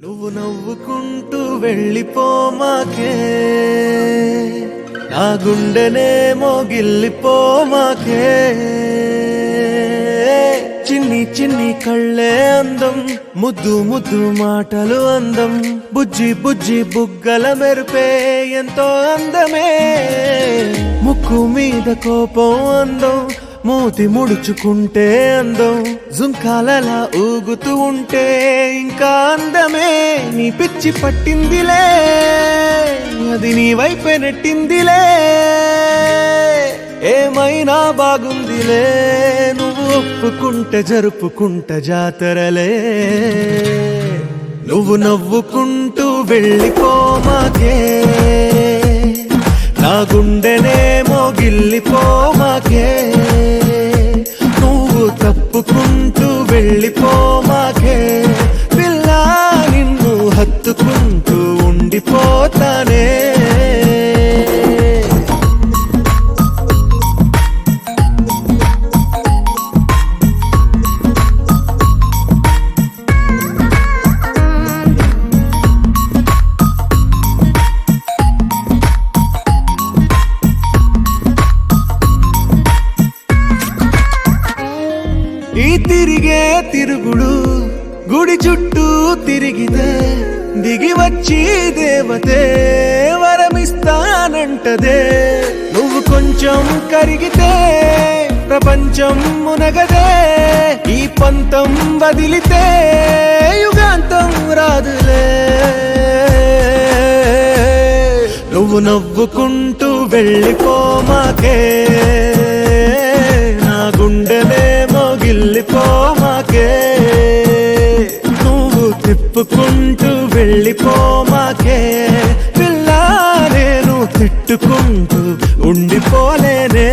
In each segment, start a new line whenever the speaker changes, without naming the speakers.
నువ్వు నవ్వుకుంటూ వెళ్ళిపోమాకే, నా గుండెనేమో గిల్లిపోమాకే. చిన్ని చిన్ని కళ్ళే అందం, ముద్దు ముద్దు మాటలు అందం, బుజ్జి బుజ్జి బుగ్గల మెరుపే ఎంతో అందమే. ముక్కు మీద కోపం అందం, మూతి ముడుచుకుంటే అందం, జుంకాలలా ఊగుతూ ఉంటే ఇంకా అందమే. నీ పిచ్చి పట్టిందిలే, అది నీ వైపే నెట్టిందిలే. ఏమైనా బాగుందిలే, నువ్వు ఒప్పుకుంటే జరుపుకుంటే జాతరలే. నువ్వు నవ్వుకుంటూ వెళ్ళిపోమాకే, నా గుండెనేమో గిల్లిపోమాకే. నువ్వు తప్పుకుంటూ వెళ్ళిపోమాకే, పిల్ల నిన్ను హత్తుకుంటూ ఉండిపోతానే. ఈ తిరిగే తిరుగుడు గుడి చుట్టూ తిరిగితే, దిగి వచ్చి దేవతే వరమిస్తానంటదే. నువ్వు కొంచెం కరిగితే ప్రపంచం మునగదే. ఈ పంతం వదిలితే యుగాంతం రాదులే. నువ్వు నవ్వుకుంటూ వెళ్ళిపోమాకే, నా గుండెనేమో గిల్లిపోమాకే. నువ్వు తిప్పుకుంటూ వెళ్ళిపోమాకే, పిల్ల నేను తిట్టుకుంటూ ఉండిపోలేనే.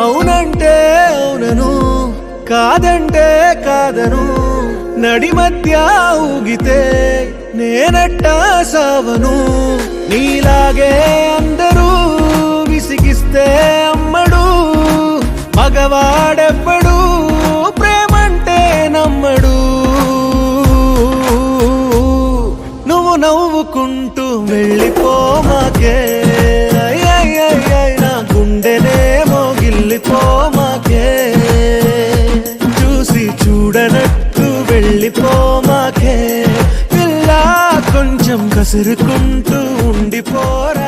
అవునంటే అవునను, కాదంటే కాదను, నడి మధ్య ఊగితే నేనట్టా సావను. నీలాగే అందరూ విసిగిస్తే అమ్మడు, మగవాడెవ్వడు ప్రేమంటే నమ్మడు. నువ్వు నవ్వుకుంటూ వెళ్ళిపోమాకే, నా గుండెనేమో గిల్లిపోమాకే. చూసి చూడనట్టు వెళ్ళిపోమాకే, పిల్ల కొంచెం కసురుకుంటూ ఉండిపోరా.